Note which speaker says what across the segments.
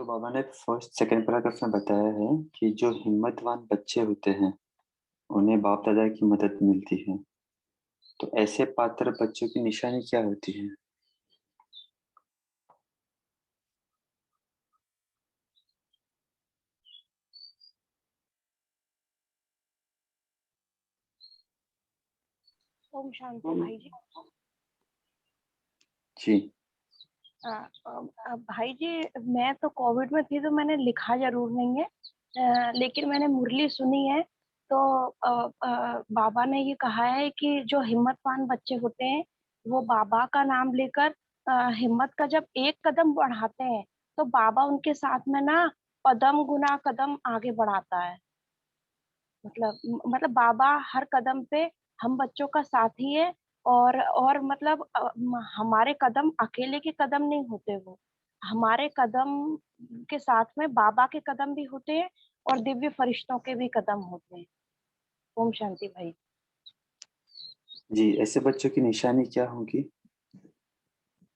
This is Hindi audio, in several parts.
Speaker 1: तो बाबा ने फर्स्ट सेकंड पैराग्राफ में बताया है कि जो हिम्मतवान बच्चे होते हैं उन्हें बाप दादा की मदद मिलती है। तो ऐसे पात्र बच्चों की निशानी क्या होती है?
Speaker 2: ओम शांति भाई जी।
Speaker 1: जी।
Speaker 2: भाई जी, मैं तो कोविड में थी तो मैंने लिखा जरूर नहीं है, लेकिन मैंने मुरली सुनी है। तो बाबा ने ये कहा है कि जो हिम्मतवान बच्चे होते हैं वो बाबा का नाम लेकर हिम्मत का जब एक कदम बढ़ाते हैं तो बाबा उनके साथ में ना कदम गुना कदम आगे बढ़ाता है। मतलब बाबा हर कदम पे हम बच्चों का साथी है। और मतलब हमारे कदम अकेले के कदम नहीं होते, वो हमारे कदम के साथ में बाबा के कदम भी होते हैं और दिव्य फरिश्तों के भी कदम होते हैं। ओम शांति भाई।
Speaker 1: जी, ऐसे बच्चों की निशानी क्या होगी?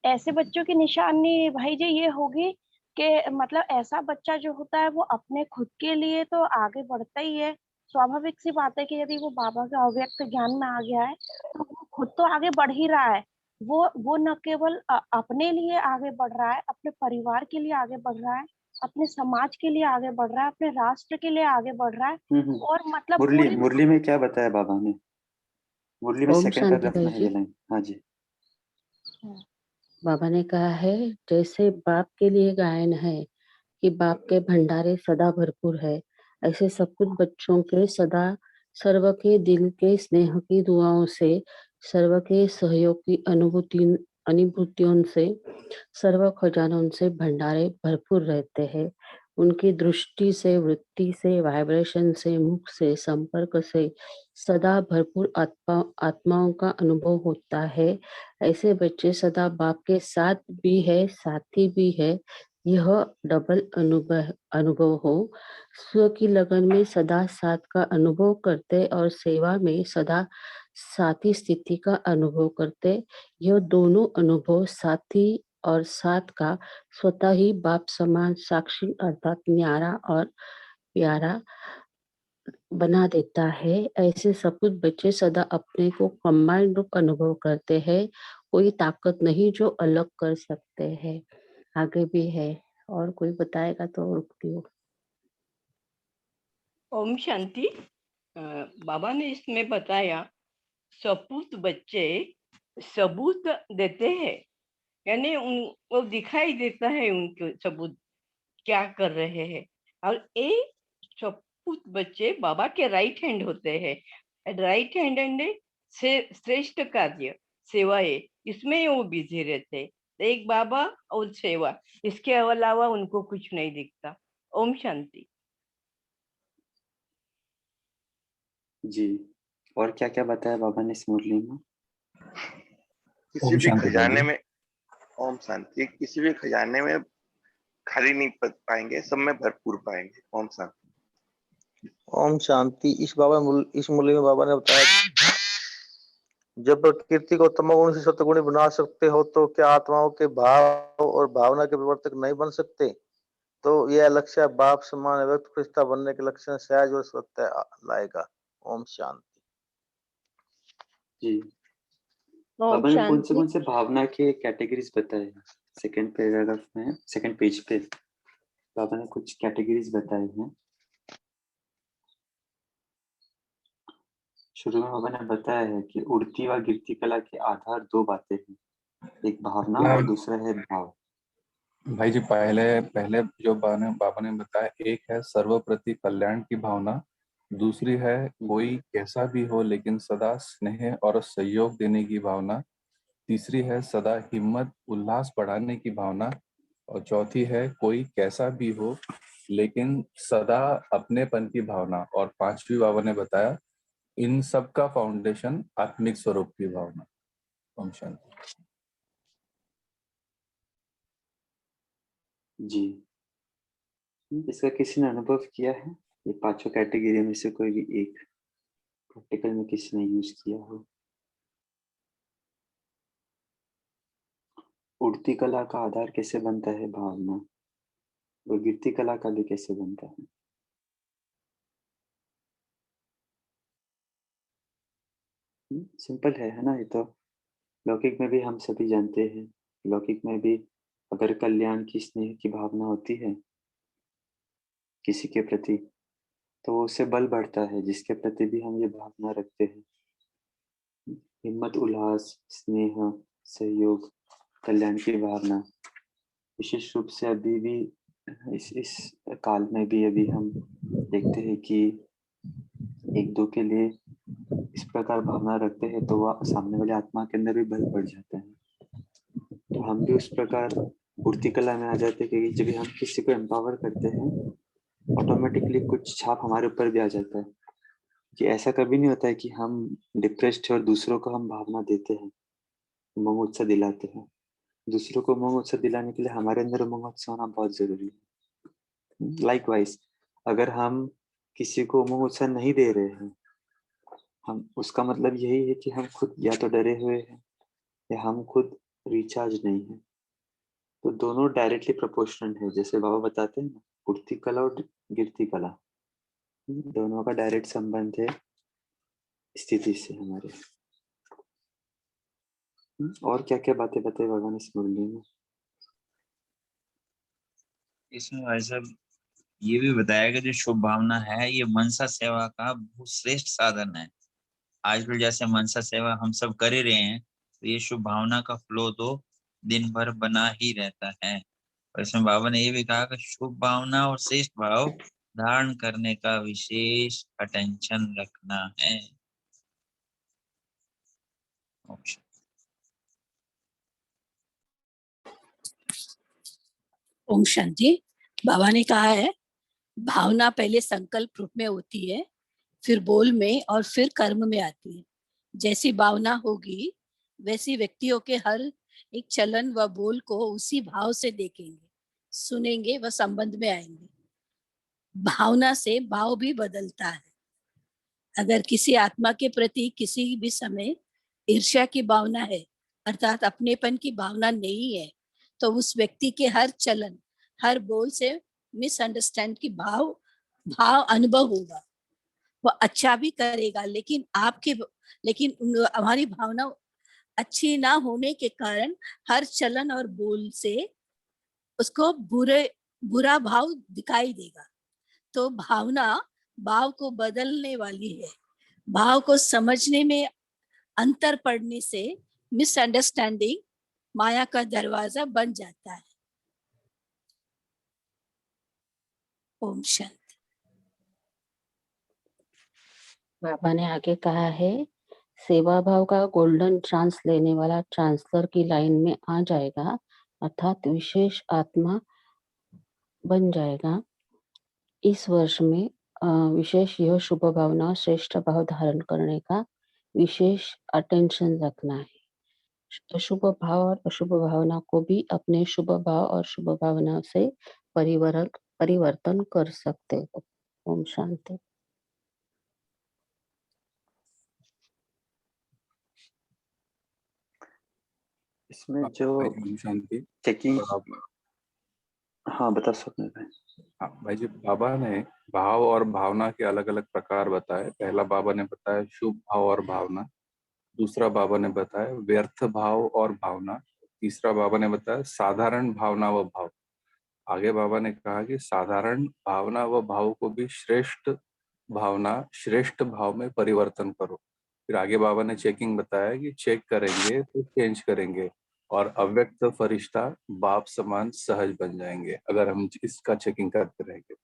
Speaker 2: ऐसे बच्चों की निशानी भाई जी ये होगी कि मतलब ऐसा बच्चा जो होता है वो अपने खुद के लिए तो आगे बढ़ता ही है। स्वाभाविक सी बात है कि यदि वो बाबा के अव्यक्त ज्ञान में आ गया है तो वो खुद तो आगे बढ़ ही रहा है। वो न केवल अपने लिए आगे बढ़ रहा है, अपने परिवार के लिए आगे बढ़ रहा है, अपने समाज के लिए आगे बढ़ रहा है, अपने राष्ट्र के लिए आगे बढ़ रहा है।
Speaker 1: हम्म।
Speaker 2: और मतलब
Speaker 1: मुरली
Speaker 2: पूरी
Speaker 1: मुरली में क्या बताया बाबा ने? मुरली में
Speaker 3: ओम
Speaker 1: सेकंड
Speaker 3: शांति
Speaker 1: पैराग्राफ
Speaker 3: भाई
Speaker 1: में है ये
Speaker 3: जी।
Speaker 1: लाइन। हाँ जी।
Speaker 3: बाबा ने कहा है जैसे बाप के लिए गायन है कि बाप के भंडारे सदा भरपूर है, ऐसे सब कुछ बच्चों के सदा सर्व के दिल के स्नेह की दुआओं से, सर्व के सहयोग की अनुभूतियों से, सर्व खजानों से भंडारे भरपूर रहते हैं। उनकी दृष्टि से, वृत्ति से, वाइब्रेशन से, मुख से, संपर्क से सदा भरपूर आत्माओं का अनुभव होता है। ऐसे बच्चे सदा बाप के साथ भी है, साथी भी है। यह डबल अनुभव हो। स्व की लगन में सदा साथ का अनुभव करते और सेवा में सदा साथी स्थिति का अनुभव करते। यह दोनों अनुभव साथी और साथ का स्वतः ही बाप समान साक्षी अर्थात न्यारा और प्यारा बना देता है। ऐसे सपूत बच्चे सदा अपने को कंबाइंड रूप अनुभव करते हैं। कोई ताकत नहीं जो अलग कर सकते हैं। आगे भी है और कोई बताएगा तो रुकती हूँ।
Speaker 4: ओम शांति। बाबा ने इसमें बताया सपूत बच्चे सबूत देते हैं, यानी वो दिखाई देता है उनको सबूत क्या कर रहे हैं। और ये सपूत बच्चे बाबा के राइट हैंड होते हैं। राइट हैंड से श्रेष्ठ कार्य सेवाएं, इसमें वो बिजी रहते हैं। एक बाबा और सेवा, इसके अलावा उनको कुछ नहीं दिखता। ओम शांति।
Speaker 1: जी। और क्या क्या बताया बाबा ने इस मुरली में?
Speaker 5: किसी भी खजाने में ओम शांति, किसी भी खजाने में खाली नहीं पाएंगे, सब में भरपूर पाएंगे। ओम शांति।
Speaker 6: ओम शांति। इस मूल्य में बाबा ने बताया जब प्रकृति को तमोगुण से सतगुणी बना सकते हो तो क्या आत्माओं के भाव और भावना के प्रवर्तक नहीं बन सकते। तो यह लक्ष्य बाप समान व्यक्त फरिश्ता बनने के लक्षण सहज और सत्य लाएगा। ओम शांति।
Speaker 1: जी।
Speaker 2: ओम
Speaker 1: बाबा ने
Speaker 2: शांति।
Speaker 1: कौन से भावना के कैटेगरीज बताए हैं? सेकंड पैराग्राफ में, सेकंड पेज पे बाबा ने कुछ कैटेगरीज बताए हैं। शुरू में बाबा ने बताया है कि उड़ती व गिरती कला के आधार दो बातें हैं, एक भावना और दूसरा है भाव।
Speaker 7: भाई जी, पहले पहले जो बाबा ने बताया, एक है सर्वप्रति कल्याण की भावना, दूसरी है कोई कैसा भी हो लेकिन सदा स्नेह और सहयोग देने की भावना, तीसरी है सदा हिम्मत उल्लास बढ़ाने की भावना, और चौथी है कोई कैसा भी हो लेकिन सदा अपनेपन की भावना, और पांचवी बाबा ने बताया इन सब का फाउंडेशन आत्मिक स्वरूप की भावना। ओम शांति।
Speaker 1: जी। इसका किसी ने अनुभव किया है? ये पांचों कैटेगरी में से कोई भी एक प्रैक्टिकल में किसी ने यूज किया हो? उड़ती कला का आधार कैसे बनता है? भावना। वो गिरती कला का भी कैसे बनता है? सिंपल है ना? ये तो लौकिक में भी हम सभी जानते हैं। लौकिक में भी अगर कल्याण की, स्नेह की भावना होती है किसी के प्रति, तो उससे बल बढ़ता है, जिसके प्रति भी हम ये भावना रखते हैं। हिम्मत, उल्लास, स्नेह, सहयोग, कल्याण की भावना विशेष रूप से अभी भी इस काल में भी अभी हम देखते हैं कि एक दो के लिए इस प्रकार भावना रखते हैं तो वह सामने वाले आत्मा के अंदर भी बल बढ़ जाता है। तो हम भी उस प्रकार पूर्ति कला में आ जाते हैं, क्योंकि जब हम किसी को एम्पावर करते हैं ऑटोमेटिकली कुछ छाप हमारे ऊपर भी आ जाता है। कि ऐसा कभी नहीं होता है कि हम डिप्रेस्ड है और दूसरों को हम भावना देते हैं, उमंग उत्साह दिलाते हैं। दूसरों को उमंग उत्साह दिलाने के लिए हमारे अंदर उमंग उत्साह होना बहुत जरूरी है। लाइकवाइज अगर हम किसी को उमंग उत्साह नहीं दे रहे हैं, हम उसका मतलब यही है कि हम खुद या तो डरे हुए हैं या हम खुद रिचार्ज नहीं है। तो दोनों डायरेक्टली प्रोपोर्शनल है, जैसे बाबा बताते हैं ना, उठती कला और गिरती कला, दोनों का डायरेक्ट संबंध है स्थिति से हमारे। और क्या क्या बातें बताए बाबा ने इस मुरली में?
Speaker 8: इसमें भाई साहब ये भी बताया कि जो शुभ भावना है ये मनसा सेवा का बहुत श्रेष्ठ साधन है। आजकल जैसे मनसा सेवा हम सब कर ही रहे हैं, तो ये शुभ भावना का फ्लो तो दिन भर बना ही रहता है। और इसमें बाबा ने ये भी कहा कि शुभ भावना और श्रेष्ठ भाव धारण करने का विशेष अटेंशन रखना है।
Speaker 9: ओम शांति। बाबा ने कहा है भावना पहले संकल्प रूप में होती है, फिर बोल में और फिर कर्म में आती है। जैसी भावना होगी वैसी व्यक्तियों के हर एक चलन व बोल को उसी भाव से देखेंगे, सुनेंगे व संबंध में आएंगे। भावना से भाव भी बदलता है। अगर किसी आत्मा के प्रति किसी भी समय ईर्ष्या की भावना है, अर्थात अपनेपन की भावना नहीं है, तो उस व्यक्ति के हर चलन हर बोल से मिसअंडरस्टैंड की भाव अनुभव होगा। वो अच्छा भी करेगा, लेकिन हमारी भावना अच्छी ना होने के कारण हर चलन और बोल से उसको बुरा भाव दिखाई देगा। तो भावना भाव को बदलने वाली है। भाव को समझने में अंतर पड़ने से मिसअंडरस्टैंडिंग माया का दरवाजा बन जाता है। ओम शांति।
Speaker 3: बाबा ने आगे कहा है, सेवा भाव का गोल्डन चांस लेने वाला चांसलर की लाइन में आ जाएगा, अर्थात विशेष आत्मा बन जाएगा। इस वर्ष में विशेष यह शुभ भावना श्रेष्ठ भाव धारण करने का विशेष अटेंशन रखना है। तो शुभ भाव और अशुभ भावना को भी अपने शुभ भाव और शुभ भावना से परिवर्तन कर सकते हो। ओम शांति।
Speaker 1: इसमें जो
Speaker 7: शांति
Speaker 1: चेकिंग, हाँ बता सकते हैं।
Speaker 7: हाँ भाई जी, बाबा ने भाव और भावना के अलग अलग प्रकार बताए। पहला बाबा ने बताया शुभ भाव और भावना, दूसरा बाबा ने बताया व्यर्थ भाव और भावना, तीसरा बाबा ने बताया साधारण भावना व भाव। आगे बाबा ने कहा कि साधारण भावना व भाव को भी श्रेष्ठ भावना श्रेष्ठ भाव में परिवर्तन करो। फिर आगे बाबा ने चेकिंग बताया कि चेक करेंगे तो चेंज करेंगे और अव्यक्त फरिश्ता बाप समान सहज बन जाएंगे अगर हम इसका चेकिंग करते रहेंगे।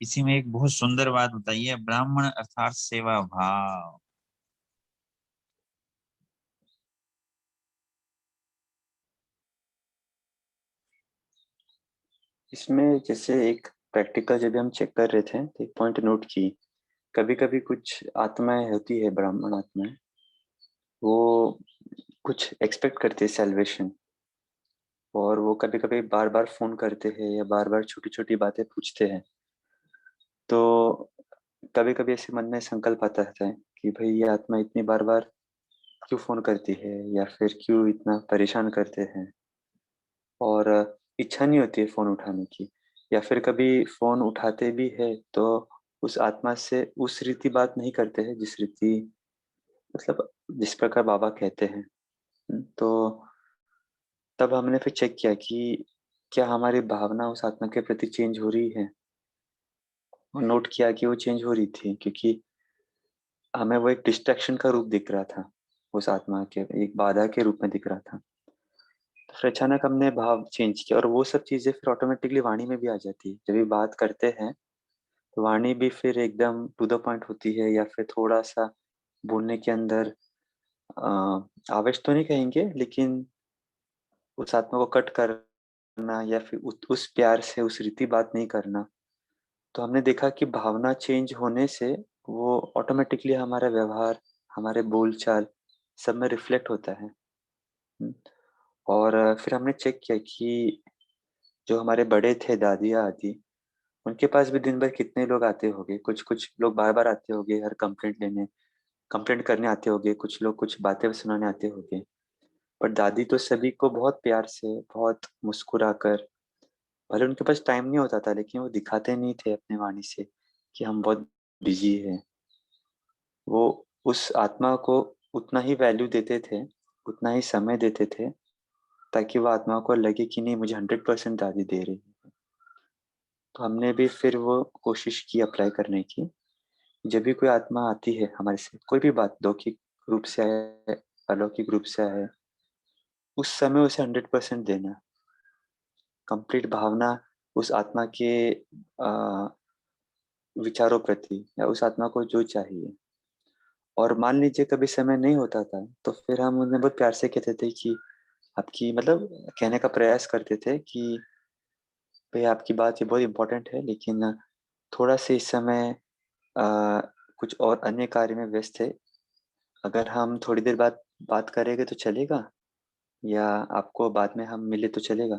Speaker 8: इसी में एक बहुत सुंदर बात बताई है, ब्राह्मण अर्थात सेवा भाव।
Speaker 1: इसमें जैसे एक प्रैक्टिकल जब हम चेक कर रहे थे तो एक पॉइंट नोट की, कभी कभी कुछ आत्माएं होती है, ब्राह्मण आत्माएं, वो कुछ एक्सपेक्ट करते हैं सैल्वेशन, और वो कभी कभी बार बार फोन करते हैं या बार बार छोटी छोटी बातें पूछते हैं। तो कभी कभी ऐसे मन में संकल्प आता है कि भाई ये आत्मा इतनी बार बार क्यों फोन करती है या फिर क्यों इतना परेशान करते हैं, और इच्छा नहीं होती है फोन उठाने की, या फिर कभी फोन उठाते भी है तो उस आत्मा से उस रीति बात नहीं करते हैं जिस रीति, मतलब जिस प्रकार बाबा कहते हैं। तो तब हमने फिर चेक किया कि क्या हमारी भावना उस आत्मा के प्रति चेंज हो रही है, और नोट किया कि वो चेंज हो रही थी, क्योंकि हमें वो एक डिस्ट्रैक्शन का रूप दिख रहा था, उस आत्मा के एक बाधा के रूप में दिख रहा था। तो फिर अचानक हमने भाव चेंज किया, और वो सब चीजें फिर ऑटोमेटिकली वाणी में भी आ जाती है। जब भी बात करते हैं तो वाणी भी फिर एकदम टू द पॉइंट होती है, या फिर थोड़ा सा बोलने के अंदर आवेश तो नहीं कहेंगे, लेकिन उस आत्मा को कट करना, या फिर उस प्यार से उस रीति बात नहीं करना। तो हमने देखा कि भावना चेंज होने से वो ऑटोमेटिकली हमारा व्यवहार, हमारे बोलचाल सब में रिफ्लेक्ट होता है। और फिर हमने चेक किया कि जो हमारे बड़े थे, दादिया आदि, उनके पास भी दिन भर कितने लोग आते होंगे। कुछ कुछ लोग बार बार आते होंगे, हर कंप्लेंट करने आते होंगे, कुछ लोग कुछ बातें सुनाने आते होंगे। पर दादी तो सभी को बहुत प्यार से, बहुत मुस्कुराकर, भले उनके पास टाइम नहीं होता था, लेकिन वो दिखाते नहीं थे अपने वाणी से कि हम बहुत बिजी है। वो उस आत्मा को उतना ही वैल्यू देते थे, उतना ही समय देते थे, ताकि वो आत्मा को लगे कि नहीं, मुझे 100% दादी दे रही है। तो हमने भी फिर वो कोशिश की अप्लाई करने की। जब भी कोई आत्मा आती है हमारे से, कोई भी बात, लौकिक रूप से आए, अलौकिक रूप से आए, उस समय उसे 100% देना, कंप्लीट भावना उस आत्मा के विचारों प्रति, या उस आत्मा को जो चाहिए। और मान लीजिए कभी समय नहीं होता था, तो फिर हम उन्हें बहुत प्यार से कहते थे कि आपकी, मतलब कहने का प्रयास करते थे कि भाई आपकी बात ये बहुत इम्पोर्टेंट है, लेकिन थोड़ा से इस समय कुछ और अन्य कार्य में व्यस्त है। अगर हम थोड़ी देर बाद बात करेंगे तो चलेगा, या आपको बाद में हम मिले तो चलेगा।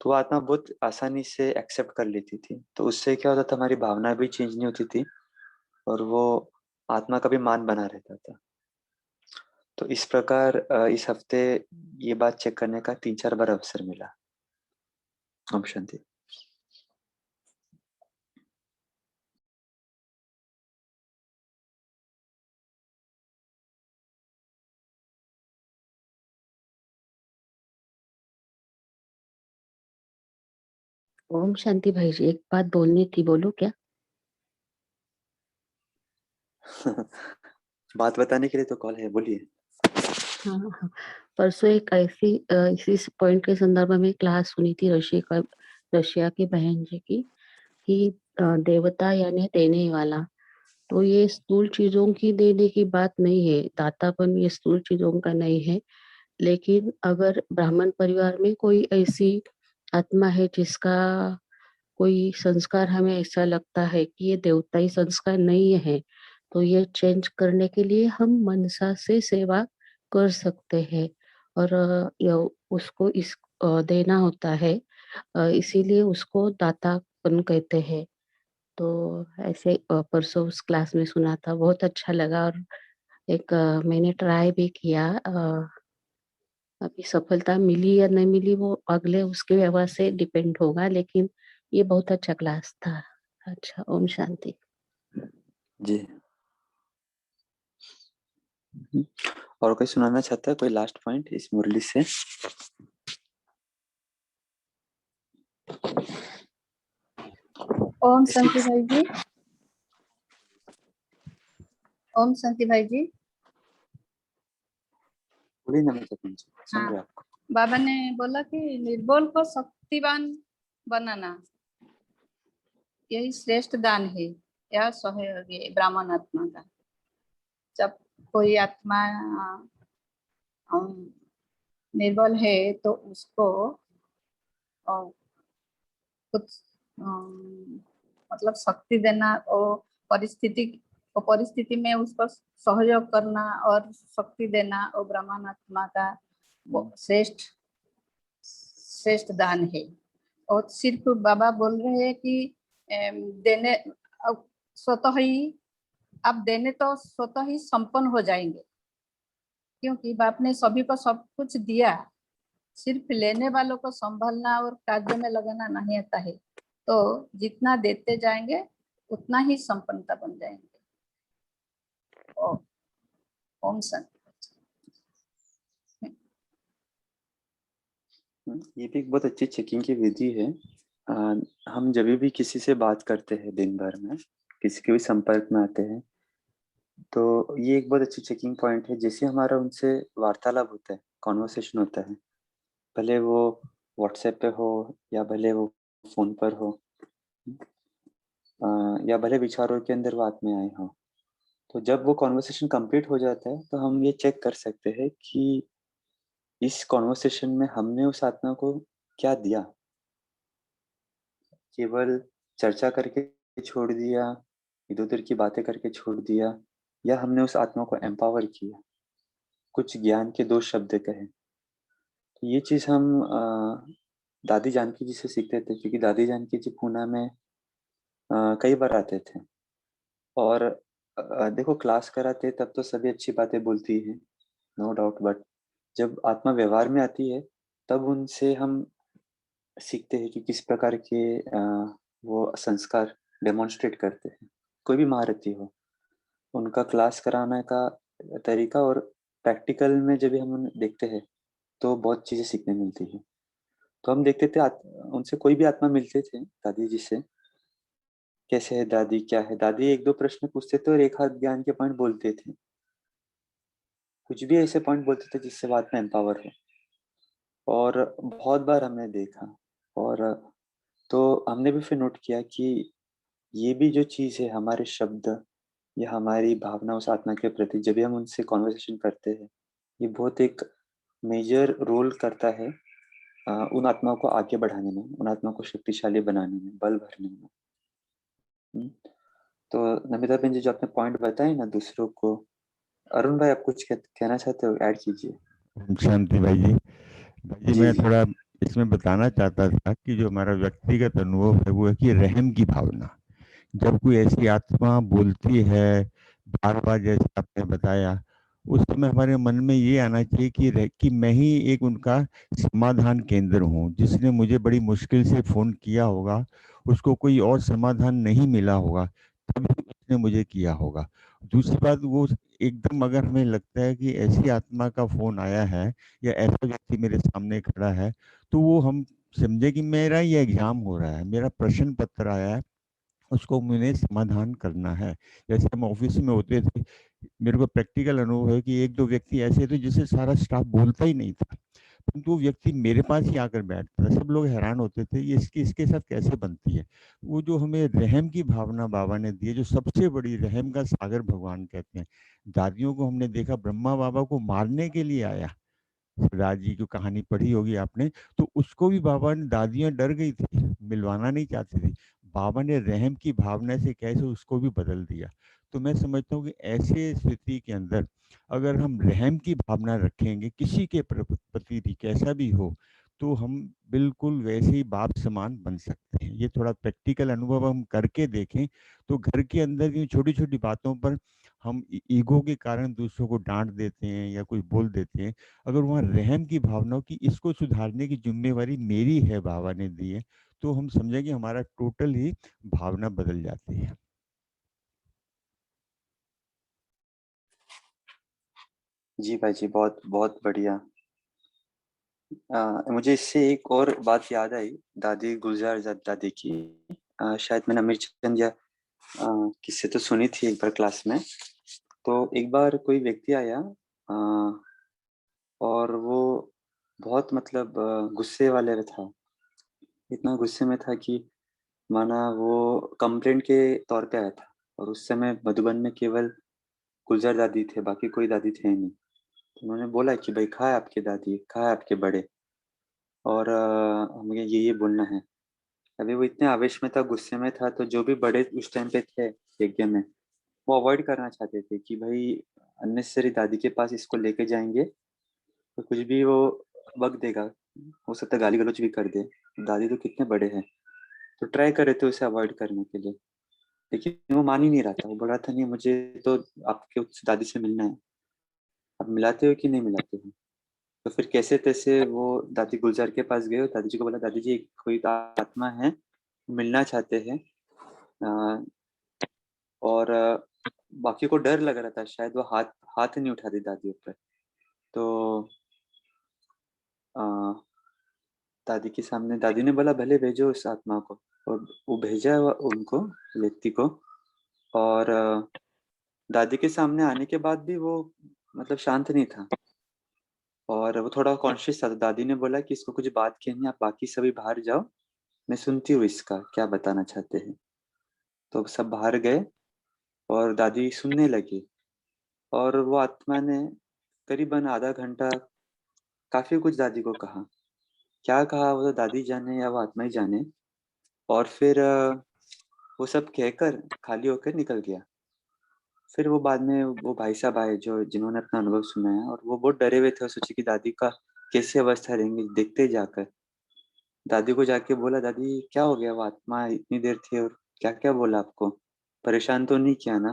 Speaker 1: तो वो आत्मा बहुत आसानी से एक्सेप्ट कर लेती थी। तो उससे क्या होता था, हमारी भावना भी चेंज नहीं होती थी, और वो आत्मा का भी मान बना रहता था। तो इस प्रकार इस हफ्ते ये बात चेक करने का 3-4 बार अवसर मिला। ओम शांति।
Speaker 3: ओम शांति भाई जी, एक बात बोलनी थी, बोलो क्या?
Speaker 1: बात बताने के लिए तो कॉल है, बोलिए।
Speaker 3: हाँ हाँ, परसों एक ऐसी इसी पॉइंट के संदर्भ में क्लास सुनी थी रशिया की बहन जी की, कि देवता यानी देने वाला। तो ये स्थूल चीजों की देने की बात नहीं है, दातापन ये स्थूल चीजों का नहीं है। लेकिन अगर ब्राह्मण परिवार में कोई ऐसी आत्मा है जिसका कोई संस्कार हमें ऐसा लगता है कि ये देवताई संस्कार नहीं है, तो ये चेंज करने के लिए हम मनसा से सेवा कर सकते हैं, और उसको देना होता है। इसीलिए उसको दातापन कहते हैं। तो ऐसे परसों उस क्लास में सुना था, बहुत अच्छा लगा। और एक मैंने ट्राई भी किया। अभी सफलता मिली या नहीं मिली वो अगले उसके व्यवहार से डिपेंड होगा, लेकिन ये बहुत अच्छा क्लास था। अच्छा, ओम शांति।
Speaker 1: जी। और कोई सुनाना चाहता है, कोई लास्ट पॉइंट इस मुरली से?
Speaker 10: ओम शांति भाई जी। ओम शांति भाई जी।
Speaker 1: बोलिए ना, मैं सुन
Speaker 10: हाँ,
Speaker 1: रहा आपको।
Speaker 10: बाबा ने बोला कि निर्बल को शक्तिवान बनाना यही श्रेष्ठ दान है, यह सहयोग है ब्राह्मण आत्मा का। जब कोई आत्मा निर्बल है तो उसको कुछ मतलब शक्ति देना और परिस्थिति में उसको सहयोग करना और शक्ति देना और ब्राह्मण आत्मा का श्रेष्ठ श्रेष्ठ दान है। और सिर्फ बाबा बोल रहे हैं कि देने स्वतः ही आप देने तो स्वतः ही संपन्न हो जाएंगे, क्योंकि बाप ने सभी को सब कुछ दिया, सिर्फ लेने वालों को संभालना और कार्य में लगाना नहीं आता है, तो जितना देते जाएंगे उतना ही संपन्नता बन जाएंगे। ओम शांति।
Speaker 1: ये भी एक बहुत अच्छी चेकिंग की विधि है। हम जब भी किसी से बात करते हैं दिन भर में, किसी के भी संपर्क में आते हैं, तो ये एक बहुत अच्छी चेकिंग पॉइंट है। जैसे हमारा उनसे वार्तालाप होता है, कॉन्वर्सेशन होता है, भले वो व्हाट्सएप पे हो या भले वो फोन पर हो, या भले विचारों के अंदर बात में आए हो, तो जब वो कॉन्वर्सेशन कंप्लीट हो जाता है तो हम ये चेक कर सकते हैं कि इस कॉन्वर्सेशन में हमने उस आत्मा को क्या दिया। केवल चर्चा करके छोड़ दिया, इधर उधर की बातें करके छोड़ दिया, या हमने उस आत्मा को एम्पावर किया, कुछ ज्ञान के 2 शब्द कहे। तो ये चीज हम दादी जानकी जी से सीखते थे, क्योंकि दादी जानकी जी पूना में कई बार आते थे। और देखो, क्लास कराते तब तो सभी अच्छी बातें बोलती है, नो डाउट, बट जब आत्मा व्यवहार में आती है तब उनसे हम सीखते हैं कि किस प्रकार के वो संस्कार डेमोन्स्ट्रेट करते हैं। कोई भी महारथी हो, उनका क्लास कराने का तरीका और प्रैक्टिकल में जब भी हम उन्हें देखते हैं तो बहुत चीजें सीखने मिलती है। तो हम देखते थे उनसे कोई भी आत्मा मिलते थे दादी जी से, कैसे है दादी, क्या है दादी, 1-2 प्रश्न पूछते थे और एक हाथ ज्ञान के पॉइंट बोलते थे। कुछ भी ऐसे पॉइंट बोलते थे जिससे बात में एम्पावर हो। और बहुत बार हमने देखा, और तो हमने भी फिर नोट किया कि ये भी जो चीज है, हमारे शब्द या हमारी भावना उस आत्मा के प्रति जब भी हम उनसे कॉन्वर्सेशन करते हैं, ये बहुत एक मेजर रोल करता है उन आत्माओं को आगे बढ़ाने में, उन आत्माओं को शक्तिशाली बनाने में, बल भरने में। तो नमिता बहन जी, जो आपने पॉइंट बताए ना दूसरों को, अरुण भाई आप कुछ कहना चाहते हो, ऐड कीजिए।
Speaker 11: शांति भाई जी। भाई जी,
Speaker 1: जी
Speaker 11: मैं
Speaker 1: जी
Speaker 11: थोड़ा इसमें बताना चाहता था कि जो हमारा व्यक्तिगत अनुभव है वो है कि रहम की भावना। जब कोई ऐसी आत्मा बोलती है बार बार, जैसे आपने बताया, उस समय हमारे मन में ये आना चाहिए कि मैं ही एक उनका समाधान केंद्र हूँ। जिसने मुझे बड़ी मुश्किल से फोन किया होगा, उसको कोई और समाधान नहीं मिला होगा, तभी उसने मुझे किया होगा। दूसरी बात, वो एकदम अगर हमें लगता है कि ऐसी आत्मा का फोन आया है या ऐसा व्यक्ति मेरे सामने खड़ा है, तो वो हम समझे कि मेरा ये एग्जाम हो रहा है, मेरा प्रश्न पत्र आया है, उसको मुझे समाधान करना है। जैसे हम ऑफिस में होते थे, मेरे को प्रैक्टिकल अनुभव है कि 1-2 व्यक्ति ऐसे थे जिसे सारा स्टाफ बोलता ही नहीं था, परंतु वो व्यक्ति मेरे पास ही आकर बैठता था। सब लोग हैरान होते थे ये इसके साथ कैसे बनती है। वो जो हमें रहम की भावना बाबा ने दी है, जो सबसे बड़ी रहम का सागर भगवान कहते हैं। दादियों को हमने देखा, ब्रह्मा बाबा को मारने के लिए आया। शिवराज जी की कहानी पढ़ी होगी आपने, तो उसको भी बाबा ने, दादियां डर गई थी, मिलवाना नहीं चाहती थी, बाबा ने रहम की भावना से कैसे उसको भी बदल दिया। तो मैं समझता हूँ कि ऐसे स्थिति के अंदर अगर हम रहम की भावना रखेंगे किसी के प्रति भी, कैसा भी हो, तो हम बिल्कुल वैसे ही बाप समान बन सकते हैं। ये थोड़ा प्रैक्टिकल अनुभव हम करके देखें तो घर के अंदर यूँ छोटी छोटी बातों पर हम ईगो के कारण दूसरों को डांट देते हैं या कुछ बोल देते हैं, अगर वहाँ रहम की भावना हो कि इसको सुधारने की जिम्मेवारी मेरी है, बाबा ने दी है, तो हम समझेंगे हमारा टोटल ही भावना बदल जाती है।
Speaker 1: जी भाई जी, बहुत बहुत बढ़िया। मुझे इससे एक और बात याद आई, दादी गुलजार दादी की। शायद मैंने अमीर चंद या किससे तो सुनी थी एक बार क्लास में। तो एक बार कोई व्यक्ति आया, और वो बहुत मतलब गुस्से वाले था। इतना गुस्से में था कि माना वो कंप्लेंट के तौर पे आया था, और उस समय मधुबन में केवल गुलजार दादी थे, बाकी कोई दादी थे नहीं। तो उन्होंने बोला कि भाई कहाँ है आपकी दादी, कहाँ है आपके बड़े, और हमें ये बोलना है। अभी वो इतने आवेश में था, गुस्से में था, तो जो भी बड़े उस टाइम पे थे यज्ञ में, वो अवॉइड करना चाहते थे कि भाई अननेसेसरी दादी के पास इसको लेके जाएंगे तो कुछ भी वो वक्त देगा, हो सकता है गाली गलौज भी कर दे, दादी तो कितने बड़े हैं। तो ट्राई कर रहे थे उसे अवॉइड करने के लिए, लेकिन वो मान ही नहीं रहा था। वो बोल रहा था नहीं, मुझे तो आपके उस दादी से मिलना है, आप मिलाते हो कि नहीं मिलाते हो। तो फिर कैसे तैसे वो दादी गुलजार के पास गए और दादी जी को बोला, दादी जी कोई आत्मा है, मिलना चाहते हैं। और बाकी को डर लग रहा था, शायद वो हाथ नहीं उठाती दादी ऊपर। तो दादी के सामने दादी ने बोला, भले भेजो उस आत्मा को। और वो भेजा उनको, व्यक्ति को। और दादी के सामने आने के बाद भी वो मतलब शांत नहीं था और वो थोड़ा कॉन्शियस था। तो दादी ने बोला कि इसको कुछ बात कहनी है, आप बाकी सभी बाहर जाओ, मैं सुनती हूँ इसका क्या बताना चाहते हैं। तो सब बाहर गए और दादी सुनने लगी। और वो आत्मा ने करीबन आधा घंटा काफी कुछ दादी को कहा। क्या कहा वो तो दादी जाने या वो आत्मा ही जाने। और फिर वो सब कहकर खाली होकर निकल गया। फिर वो बाद में वो भाई साहब आए जो जिन्होंने अपना अनुभव सुनाया, और वो बहुत डरे हुए थे और सोचे कि दादी का कैसी अवस्था रहेंगी। देखते जाकर दादी को जाके बोला, दादी क्या हो गया, वो आत्मा इतनी देर थी और क्या क्या बोला आपको, परेशान तो नहीं किया ना।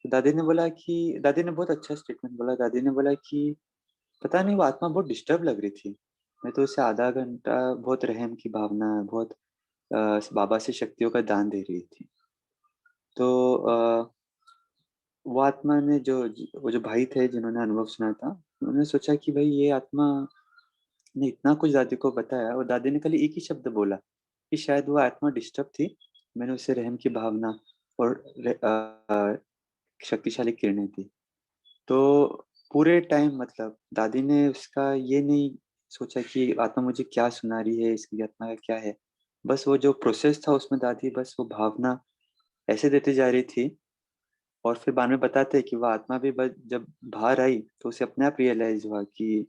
Speaker 1: तो दादी ने बहुत अच्छा स्टेटमेंट बोला। दादी ने बोला कि पता नहीं वो आत्मा बहुत डिस्टर्ब लग रही थी। मैं तो उसे आधा घंटा बहुत रहम की भावना, बहुत बाबा से शक्तियों का दान दे रही थी। तो वो आत्मा ने वो जो भाई थे जिन्होंने अनुभव सुना था, उन्होंने सोचा कि भाई ये आत्मा ने इतना कुछ दादी को बताया और दादी ने खाली एक ही शब्द बोला कि शायद वो आत्मा डिस्टर्ब थी, मैंने उसे रहम की भावना और शक्तिशाली किरणें दी। तो पूरे टाइम मतलब दादी ने उसका ये नहीं सोचा कि आत्मा मुझे क्या सुना रही है, इसकी आत्मा का क्या है। बस वो जो प्रोसेस था उसमें दादी बस वो भावना ऐसे देती जा रही थी। और फिर बाद में बताते हैं कि वो आत्मा भी बस जब बाहर आई तो उसे अपने आप रियलाइज हुआ कि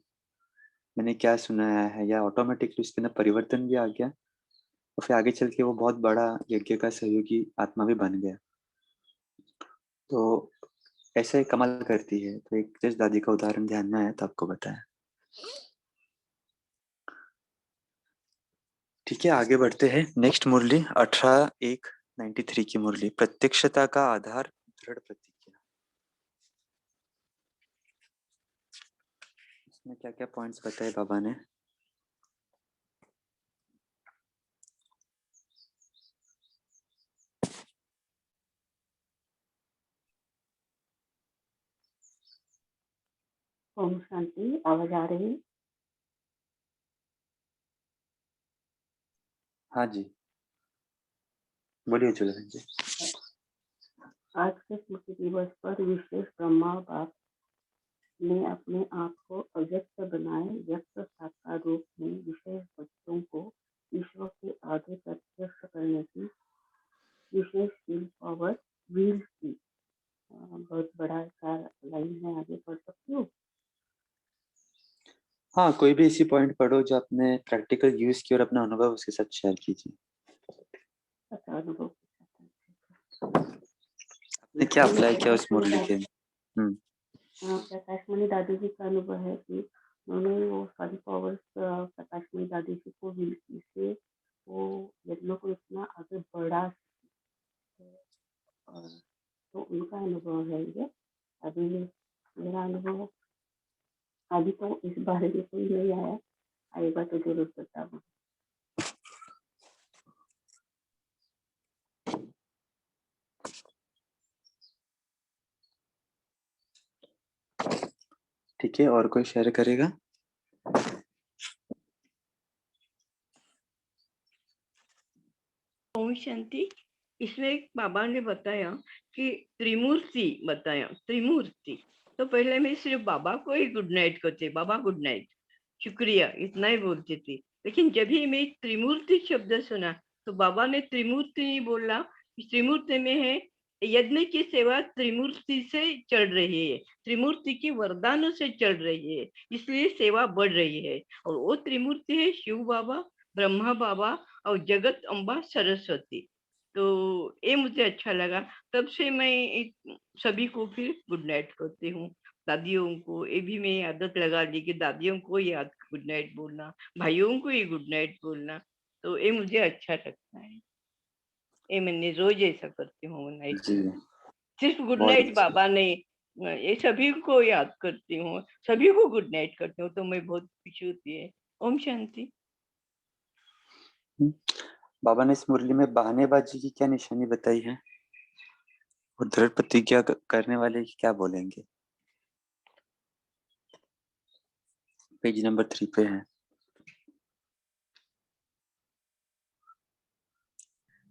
Speaker 1: मैंने क्या सुनाया है, या ऑटोमेटिकली उसके अंदर परिवर्तन भी आ गया। और फिर आगे चल के वो बहुत बड़ा यज्ञ का सहयोगी आत्मा भी बन गया। तो ऐसे ही कमाल करती है। तो एक जस्ट दादी का उदाहरण ध्यान में आया तो आपको बताया। ठीक है, आगे बढ़ते हैं। नेक्स्ट मुरली 18:1:93 की मुरली, प्रत्यक्षता का आधार दृढ़ प्रतिज्ञा। इसमें क्या क्या पॉइंट्स बताए बाबा ने।
Speaker 3: ओम शांति। आवाज आ रही है?
Speaker 1: हाँ जी, बोलिए चलो जी।
Speaker 3: आज के स्मृति दिवस पर विशेष ब्रह्मा बाप ने अपने आप को अव्यक्त बनाए व्यक्त साकार रूप में विशेष बच्चों को ईश्वर के आगे प्रत्यक्ष करने की विशेष विल पावर व्हील की। बहुत बड़ा सा लाइन है, आगे पढ़ सकती हूँ?
Speaker 1: हाँ, कोई भी इसी पॉइंट पढ़ो जो आपने प्रैक्टिकल यूज किया और अपना अनुभव उसके साथ शेयर कीजिए।
Speaker 3: अच्छा, अनुभव
Speaker 1: आपने क्या अप्लाई किया उस मुरली के?
Speaker 3: प्रकाशमणि दादी जी का अनुभव है कि उन्होंने वो सारी पावर्स प्रकाशमणि दादी जी को व्हील की से वो यज्ञों को इतना आगे बढ़ा। तो उनका अनुभव है ये। अभी मेरा अनुभव अभी तो इस बारे में कोई नहीं आया, आएगा तो जरूर बताऊंगा।
Speaker 1: ठीक है, और कोई शेयर करेगा?
Speaker 4: ओम शांति। इसमें बाबा ने बताया कि त्रिमूर्ति बताया, त्रिमूर्ति। तो पहले मैं सिर्फ बाबा को ही गुड नाइट कहते, बाबा गुड नाइट, शुक्रिया, इतना ही बोलती थी। लेकिन जब ही मैं त्रिमूर्ति शब्द सुना तो बाबा ने त्रिमूर्ति नहीं बोला, त्रिमूर्ति में है यज्ञ की सेवा त्रिमूर्ति से चल रही है, त्रिमूर्ति की वरदानों से चल रही है, इसलिए सेवा बढ़ रही है। और वो त्रिमूर्ति है शिव बाबा, ब्रह्मा बाबा और जगत अम्बा सरस्वती। तो ये मुझे अच्छा लगा। तब से मैं सभी को फिर गुड नाइट कहती हूँ। दादियों को ये भी मैं आदत लगा ली कि दादियों को याद गुड नाइट बोलना, भाइयों को ही गुड नाइट बोलना। तो ये मुझे अच्छा लगता है, ये मैंने रोज ऐसा करती हूँ नाइट। सिर्फ गुड नाइट बाबा नहीं, ये सभी को याद करती हूँ, सभी को गुड नाइट करती हूँ, तो मैं बहुत खुशी होती है। ओम शांति।
Speaker 1: बाबा ने इस मुरली में बहानेबाजी की क्या निशानी बताई है और दृढ़ प्रतिज्ञा करने वाले की क्या बोलेंगे? पेज नंबर 3 पे है।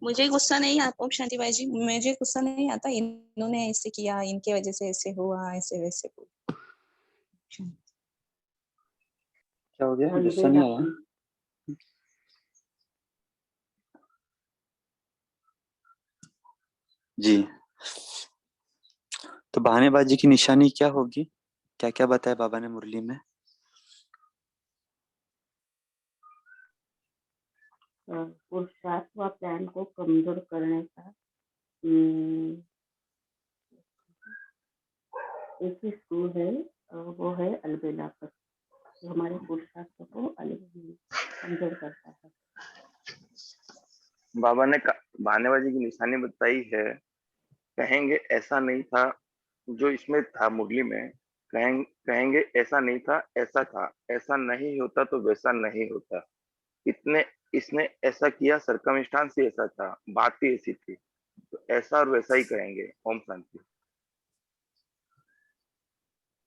Speaker 12: मुझे गुस्सा नहीं आता। ओम शांति भाई जी, मुझे गुस्सा नहीं आता। इन्होंने ऐसे किया, इनके वजह से ऐसे हुआ, ऐसे वैसे हुआ।
Speaker 1: क्या हो गया? गुस्सा नहीं आया? जी, तो बहानेबाजी की निशानी क्या होगी? क्या क्या बताया बाबा ने मुरली में?
Speaker 3: पुरुषार्थ व प्लान को कमजोर करने का एक ही स्कूल है, वो है अलबेला पर, जो हमारे पुरुषार्थ को कमजोर करता है।
Speaker 5: बाबा ने बहानेबाजी की निशानी बताई है। कहेंगे ऐसा नहीं था जो इसमें था मुरली में, कहेंगे ऐसा नहीं था, ऐसा था, ऐसा नहीं होता तो वैसा नहीं होता, इसने ऐसा किया, सर्कमस्टांस ही ऐसा था, बात ही ऐसी थी, तो ऐसा और वैसा ही कहेंगे। ओम शांति।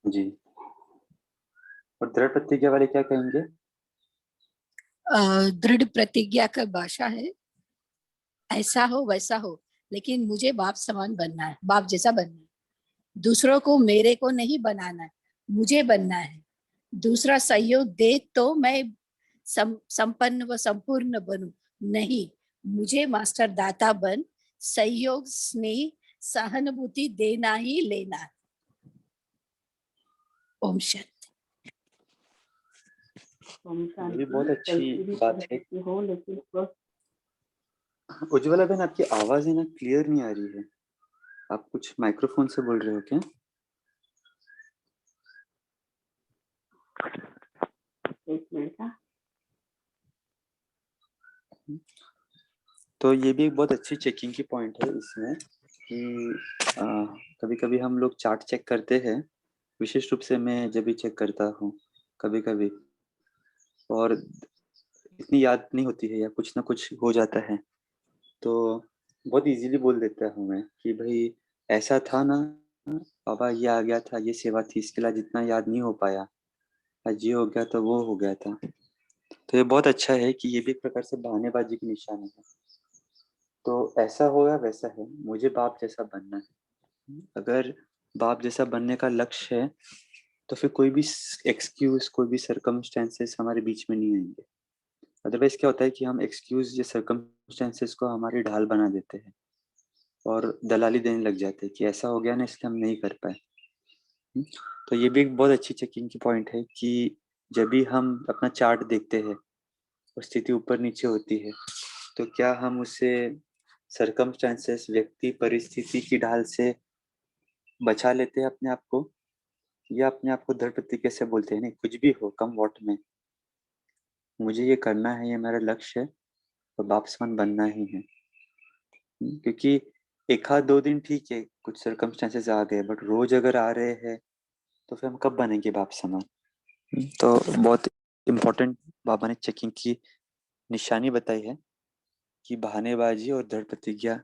Speaker 1: जी, और दृढ़ प्रतिज्ञा वाले क्या कहेंगे?
Speaker 9: दृढ़ प्रतिज्ञा का भाषा है, ऐसा हो वैसा हो, लेकिन मुझे बाप समान बनना है, बाप जैसा बनना है। दूसरों को मेरे को नहीं बनाना है, मुझे बनना है। दूसरा सहयोग दे तो मैं संपन्न व संपूर्ण बनूं, नहीं, मुझे मास्टर दाता बन सहयोग, स्नेह, सहानुभूति देना ही लेना है। ओम शांति।
Speaker 1: ये बहुत अच्छी बात है। उज्ज्वला बहन, आपकी आवाज है ना क्लियर नहीं आ रही है। आप कुछ माइक्रोफोन से बोल रहे हो क्या?
Speaker 3: एक मिनट।
Speaker 1: तो ये भी एक बहुत अच्छी चेकिंग की पॉइंट है इसमें कि कभी कभी हम लोग चार्ट चेक करते हैं, विशेष रूप से मैं जब भी चेक करता हूँ कभी कभी, और इतनी याद नहीं होती है या कुछ ना कुछ हो जाता है, तो बहुत इजीली बोल देता हूँ मैं कि भाई ऐसा था ना बाबा, ये आ गया था, ये सेवा थी, इसके लिए जितना याद नहीं हो पाया, आज ये हो गया तो वो हो गया था। तो ये बहुत अच्छा है कि ये भी एक प्रकार से बहानेबाजी की निशानी है। तो ऐसा होगा वैसा है, मुझे बाप जैसा बनना है। अगर बाप जैसा बनने का लक्ष्य है तो फिर कोई भी एक्सक्यूज, कोई भी सर्कमस्टेंसेस हमारे बीच में नहीं आएंगे। अदरवाइज क्या होता है कि हम एक्सक्यूज या सर्कमस्टेंसेस को हमारी ढाल बना देते हैं और दलाली देने लग जाते हैं कि ऐसा हो गया ना इसलिए हम नहीं कर पाए। तो ये भी एक बहुत अच्छी चेकिंग की पॉइंट है कि जब भी हम अपना चार्ट देखते हैं और स्थिति ऊपर नीचे होती है, तो क्या हम उसे सर्कमस्टेंसेस, व्यक्ति, परिस्थिति की ढाल से बचा लेते हैं अपने आप को, या अपने आप को दृढ़ प्रतिज्ञा से बोलते हैं नहीं, कुछ भी हो, कम वॉट में मुझे ये करना है, ये मेरा लक्ष्य है और बाप समान बनना ही है। क्योंकि एक आध 2 दिन ठीक है, कुछ सर्कमस्टेंसेस आ गए, बट रोज अगर आ रहे हैं तो फिर हम कब बनेंगे बाप समान? तो बहुत इम्पोर्टेंट बाबा ने चेकिंग की निशानी बताई है कि बहानेबाजी और दृढ़ प्रतिज्ञा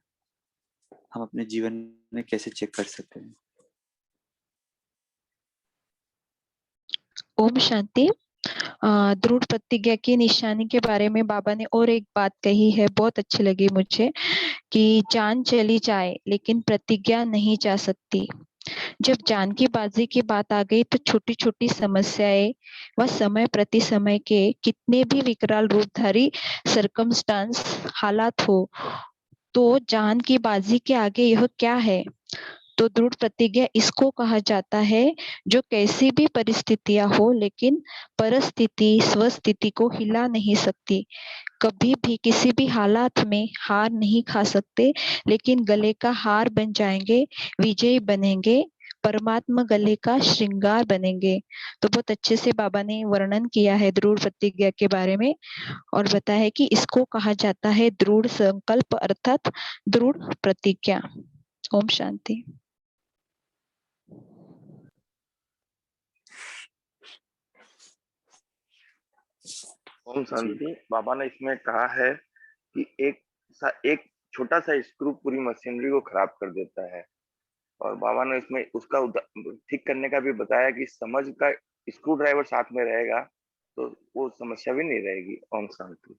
Speaker 1: हम अपने जीवन में कैसे चेक कर सकते हैं।
Speaker 13: ओम शांति। दृढ़ प्रतिज्ञा की निशानी के बारे में बाबा ने और एक बात कही है, बहुत अच्छी लगी मुझे, कि जान चली जाए लेकिन प्रतिज्ञा नहीं जा सकती। जब जान की बाजी की बात आ गई तो छोटी छोटी समस्याएं व समय प्रति समय के कितने भी विकराल रूपधारी सर्कमस्टांस हालात हो, तो जान की बाजी के आगे यह क्या है? तो दृढ़ प्रतिज्ञा इसको कहा जाता है जो कैसी भी परिस्थितियां हो लेकिन परिस्थिति स्वस्थिति को हिला नहीं सकती। कभी भी किसी भी हालात में हार नहीं खा सकते, लेकिन गले का हार बन जाएंगे, विजयी बनेंगे, परमात्मा गले का श्रृंगार बनेंगे। तो बहुत अच्छे से बाबा ने वर्णन किया है दृढ़ प्रतिज्ञा के बारे में और बताया है कि इसको कहा जाता है दृढ़ संकल्प अर्थात दृढ़ प्रतिज्ञा। ओम शांति।
Speaker 5: ओम शांति। बाबा ने इसमें कहा है कि एक छोटा सा स्क्रू पूरी मशीनरी को खराब कर देता है, और बाबा ने इसमें उसका ठीक करने का भी बताया कि समझ का स्क्रू ड्राइवर साथ में रहेगा तो वो समस्या भी नहीं रहेगी। ओम शांति।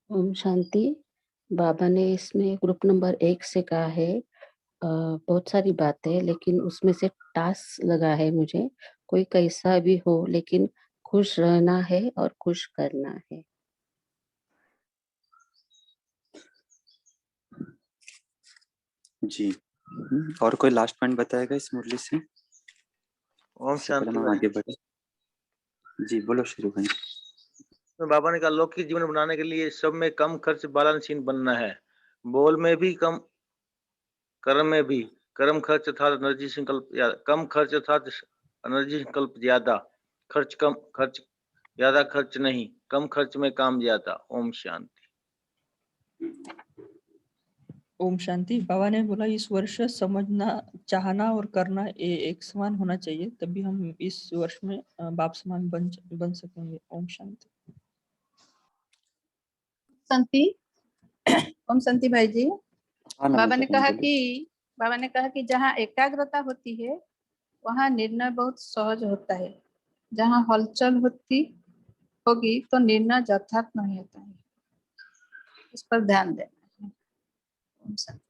Speaker 3: ओम शांति। बाबा ने इसमें ग्रुप नंबर 1 से कहा है बहुत सारी बातें, लेकिन उसमें से टास्क लगा है मुझे, कोई कैसा भी हो लेकिन खुश रहना है और खुश करना है।
Speaker 1: जी। और कोई लास्ट पॉइंट बताएगा इस मुरली से?
Speaker 6: ओम शांति
Speaker 1: हम आगे बढ़े। जी बोलो शुरू भाई।
Speaker 6: बाबा ने कहा लौकिक जीवन बनाने के लिए सब में कम खर्च बैलेंसिंग बनना है, बोल में भी कम, कर्म में भी। कर्म खर्च अर्थात एनर्जी संकल्प, कम खर्च अर्थात एनर्जी संकल्प ज्यादा, खर्च कम, खर्च ज्यादा, खर्च नहीं, कम खर्च में काम ज्यादा। ओम शांति।
Speaker 14: ओम शांति। बाबा ने बोला इस वर्ष समझना, चाहना और करना एक समान होना चाहिए, तभी हम इस वर्ष में बाप समान बन सकेंगे। ओम शांति।
Speaker 10: शांति। ओम शांति भाई जी।
Speaker 1: हाँ
Speaker 10: बाबा ने कहा
Speaker 1: बोलिए।
Speaker 10: कि जहाँ एकाग्रता होती है वहाँ निर्णय बहुत सहज होता है, जहाँ हलचल होगी तो निर्णय यथार्थ नहीं होता है, इस पर ध्यान देना है। ओम शांति।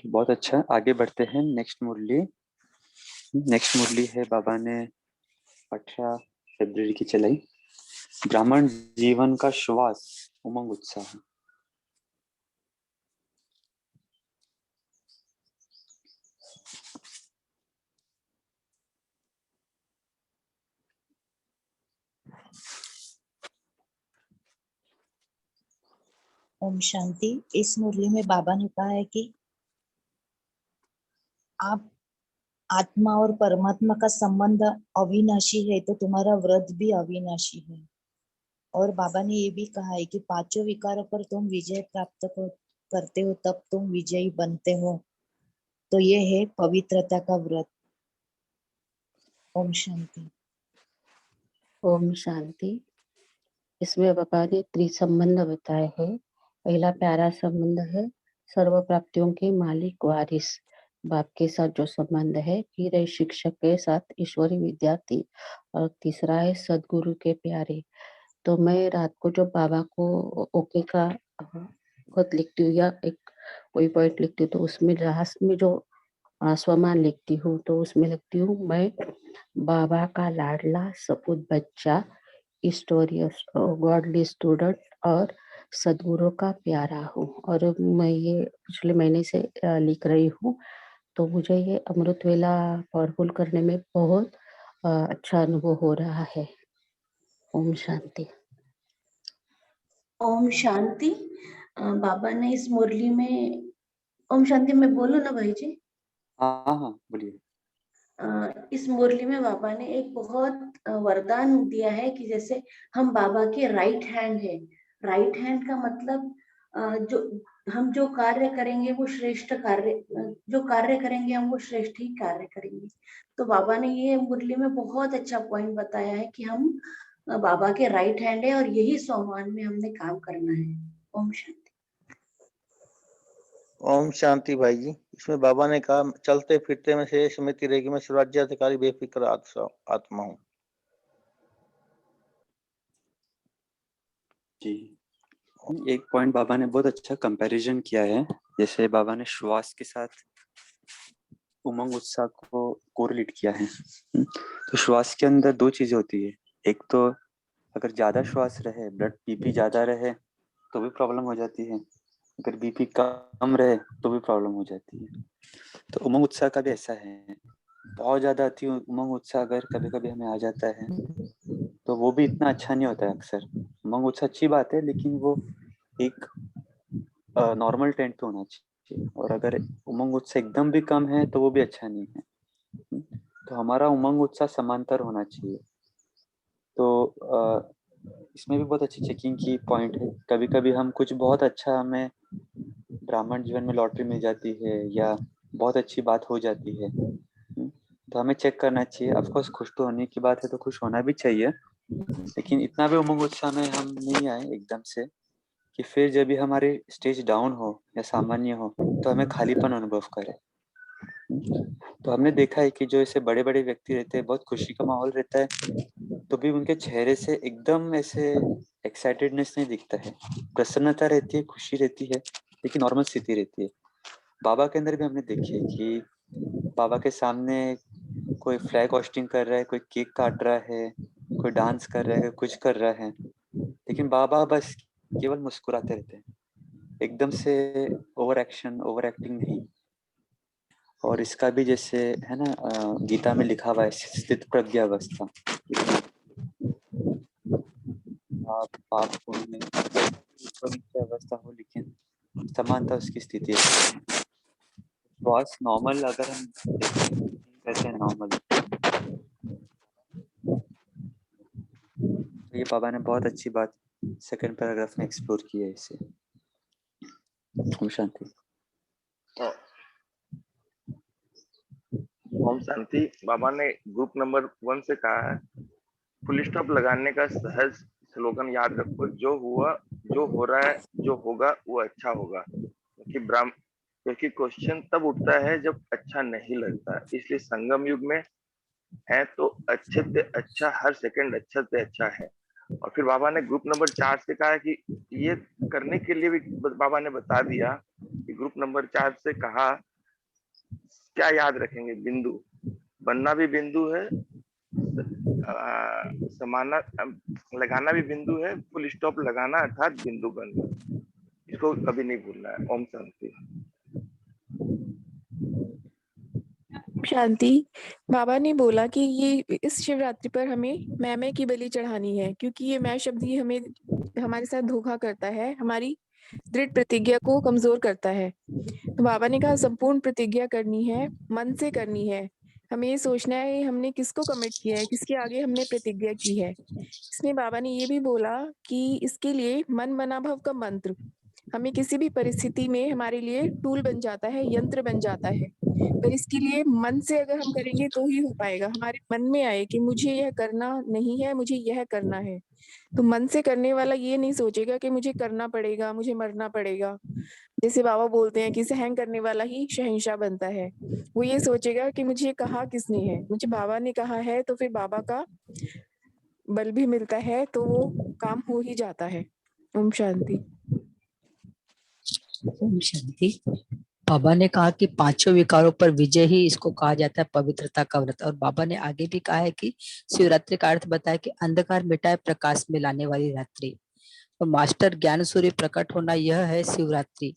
Speaker 1: बहुत अच्छा, आगे बढ़ते हैं। नेक्स्ट मुरली है बाबा ने 18 फरवरी की चलाई। ब्राह्मण जीवन का श्वास, उमंग उत्साह।
Speaker 15: ओम शांति। इस मुरली में बाबा ने कहा है कि आप आत्मा और परमात्मा का संबंध अविनाशी है तो तुम्हारा व्रत भी अविनाशी है। और बाबा ने ये भी कहा है कि पांचों विकारों पर तुम विजय प्राप्त करते हो तब तुम विजयी बनते हो, तो ये है पवित्रता का व्रत। ओम शांति।
Speaker 3: ओम शांति। इसमें बाबा ने त्रिसंबंध बताए हैं। पहला प्यारा संबंध है सर्व प्राप्तियों के मालिक वारिस बाप के साथ जो संबंध है, फिर है शिक्षक के साथ ईश्वरी विद्यार्थी, और तीसरा है सदगुरु के प्यारे। तो मैं रात को जो बाबा को ओके का खुद लिखती हूँ या एक कोई पॉइंट लिखती हूँ, तो उसमें लास्ट में जो स्वमान लिखती हूँ तो उसमें लिखती हूँ, मैं बाबा का लाडला सपूत बच्चा, स्टोरियस गॉडली स्टूडेंट और सदगुरु का प्यारा हूँ। और मैं ये पिछले महीने से लिख रही हूँ, तो मुझे ये अमृत वेला पावरफुल करने में बहुत अच्छा अनुभव हो रहा है। ओम शांति।
Speaker 16: ओम शांति। बाबा ने इस मुरली में, ओम शांति में बोलो ना भाई जी।
Speaker 1: हाँ बोलिए।
Speaker 16: इस मुरली में बाबा ने एक बहुत वरदान दिया है कि जैसे हम बाबा के राइट हैंड है। राइट हैंड का मतलब जो कार्य करेंगे वो श्रेष्ठ कार्य, जो कार्य करेंगे हम वो श्रेष्ठ ही कार्य करेंगे। तो बाबा ने ये मुरली में बहुत अच्छा पॉइंट बताया है कि हम बाबा के राइट हैंड है और यही सोमवार में हमने काम करना है। ओम शांति।
Speaker 6: ओम शांति भाई जी। इसमें बाबा ने कहा चलते फिरते में से समिति रहेगी, मैं स्वराज्याधिकारी बेफिक्र आत्मा हूँ।
Speaker 1: जी। एक पॉइंट बाबा ने बहुत अच्छा कंपैरिजन किया है, जैसे बाबा ने श्वास के साथ उमंग उत्साह को कोरिलेट किया है। तो श्वास के अंदर दो चीजें होती है, एक तो अगर ज्यादा श्वास रहे, ब्लड बीपी ज्यादा रहे तो भी प्रॉब्लम हो जाती है, अगर बीपी कम रहे तो भी प्रॉब्लम हो जाती है। तो उमंग उत्साह का भी ऐसा है, बहुत ज्यादा अति उमंग उत्साह अगर कभी कभी हमें आ जाता है तो वो भी इतना अच्छा नहीं होता है। अक्सर उमंग उत्साह अच्छी बात है, लेकिन वो एक नॉर्मल टेंट पे होना चाहिए, और अगर उमंग उत्साह एकदम भी कम है तो वो भी अच्छा नहीं है। तो हमारा उमंग उत्साह समांतर होना चाहिए, तो इसमें भी बहुत अच्छी चेकिंग की पॉइंट है। कभी कभी हम कुछ बहुत अच्छा हमें ब्राह्मण जीवन में लॉटरी मिल जाती है या बहुत अच्छी बात हो जाती है, तो हमें चेक करना चाहिए। ऑफकोर्स खुश तो होने की बात है, तो खुश होना भी चाहिए, लेकिन इतना भी उमंग उत्साह में हम नहीं आए एकदम से कि फिर जब भी हमारी स्टेज डाउन हो या सामान्य हो तो हमें खालीपन अनुभव करे। तो हमने देखा है कि जो ऐसे बड़े बड़े व्यक्ति रहते हैं, बहुत खुशी का माहौल रहता है, तो भी उनके चेहरे से एकदम ऐसे एक्साइटेडनेस नहीं दिखता है। प्रसन्नता रहती है, खुशी रहती है, लेकिन नॉर्मल स्थिति रहती है। बाबा के अंदर भी हमने देखी है कि बाबा के सामने कोई फ्लैग होस्टिंग कर रहा है, कोई केक काट रहा है, कोई डांस कर रहा है, कुछ कर रहा है, लेकिन बाबा बस केवल मुस्कुराते रहते हैं, एकदम से ओवर एक्शन, ओवर एक्टिंग नहीं। और इसका भी जैसे है ना, गीता में लिखा हुआ है स्थित प्रज्ञा अवस्था, पाप पुण्य ऊपर नीचे अवस्था हो, लेकिन समानता उसकी स्थिति है। श्वास नॉर्मल अगर हम कहते हैं नॉर्मल, तो ये बाबा ने बहुत अच्छी बात सेकंड पैराग्राफ में एक्सप्लोर की है इसे। ओम शांति।
Speaker 5: ओम शांति। बाबा ने ग्रुप नंबर 1 से कहा है, फुल स्टॉप लगाने का सहज स्लोगन याद रखो, जो हुआ, जो हो रहा है, जो होगा वो अच्छा होगा। क्योंकि क्वेश्चन तब उठता है जब अच्छा नहीं लगता, इसलिए संगम युग में है तो अच्छे से अच्छा, हर सेकंड अच्छा से अच्छा है। और फिर बाबा ने ग्रुप नंबर 4 से कहा कि ये करने के लिए भी बाबा ने बता दिया कि ग्रुप नंबर 4 से कहा क्या याद रखेंगे, बिंदु बनना भी बिंदु है, समाना लगाना भी बिंदु है, फुल स्टॉप लगाना अर्थात बिंदु बनना, इसको कभी नहीं भूलना है। ओम शांति।
Speaker 17: शांति। बाबा ने बोला कि ये इस शिवरात्रि पर हमें मैं की बलि चढ़ानी है, क्योंकि ये मैं शब्द ही हमें हमारे साथ धोखा करता है, हमारी दृढ़ प्रतिज्ञा को कमजोर करता है। तो बाबा ने कहा संपूर्ण प्रतिज्ञा करनी है, मन से करनी है। हमें ये सोचना है हमने किसको कमिट किया है, किसके आगे हमने प्रतिज्ञा की है। इसमें बाबा ने ये भी बोला कि इसके लिए मन मनाभव का मंत्र हमें किसी भी परिस्थिति में हमारे लिए टूल बन जाता है, यंत्र बन जाता है। पर इसके लिए मन से अगर हम करेंगे तो ही हो पाएगा। हमारे मन में आए कि मुझे यह करना नहीं है, मुझे यह करना है, तो मन से करने वाला ये नहीं सोचेगा कि मुझे करना पड़ेगा, मुझे मरना पड़ेगा। जैसे बाबा बोलते हैं कि सहन करने वाला ही शहंशाह बनता है। वो ये सोचेगा कि मुझे कहा किसने है, मुझे बाबा ने कहा है, तो फिर बाबा का बल भी मिलता है, तो वो काम हो ही जाता है। ओम शांति।
Speaker 18: ओम शांति। बाबा ने कहा कि पांचों विकारों पर विजय ही इसको कहा जाता है पवित्रता का व्रत। और बाबा ने आगे भी कहा है कि शिवरात्रि का अर्थ बताया कि अंधकार मिटाए प्रकाश में लाने वाली रात्रि, और मास्टर ज्ञान सूर्य प्रकट होना, यह है शिवरात्रि।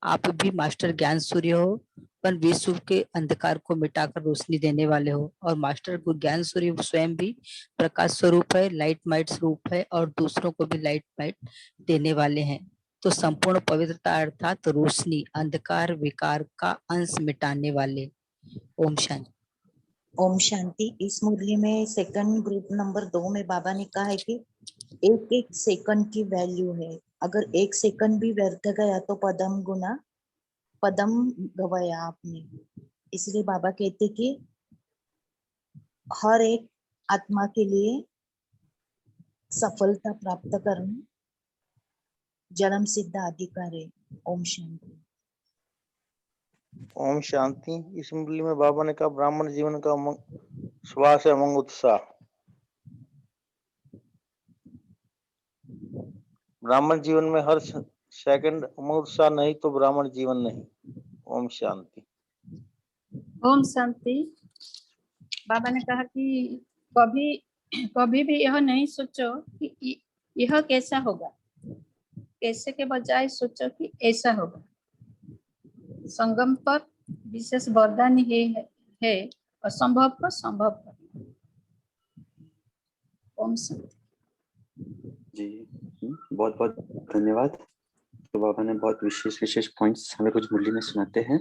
Speaker 18: आप भी मास्टर ज्ञान सूर्य हो, पर विश्व के अंधकार को मिटाकर रोशनी देने वाले हो। और मास्टर ज्ञान सूर्य स्वयं भी प्रकाश स्वरूप है, लाइट माइट स्वरूप है, और दूसरों को भी लाइट माइट देने वाले हैं। तो संपूर्ण पवित्रता अर्थात रोशनी, अंधकार विकार का अंश मिटाने वाले। ओम शांति।
Speaker 15: ओम शांति। इस मुरली में सेकंड ग्रुप नंबर 2 में बाबा ने कहा है कि एक एक सेकंड की वैल्यू है, अगर एक सेकंड भी व्यर्थ गया तो पदम गुना पदम गवाया आपने। इसलिए बाबा कहते कि हर एक आत्मा के लिए सफलता प्राप्त करना जन्म सिद्ध अधिकार है। ओम शांति।
Speaker 6: ओम शांति। इस मुरली में बाबा ने कहा ब्राह्मण जीवन का श्वास है अमंग उत्साह। ब्राह्मण जीवन में हर सेकंड अमंग उत्साह नहीं तो ब्राह्मण जीवन नहीं। ओम शांति।
Speaker 10: ओम शांति। बाबा ने कहा कि कभी भी यह नहीं सोचो कि यह कैसा होगा, कैसे के बजाय सोचो कि ऐसा होगा। संगम पर विशेष वरदान है असंभव को संभव करना। ओम शांति।
Speaker 1: जी बहुत बहुत धन्यवाद। तो बाबा ने बहुत विशेष पॉइंट्स हमें कुछ मुरली में सुनाते हैं,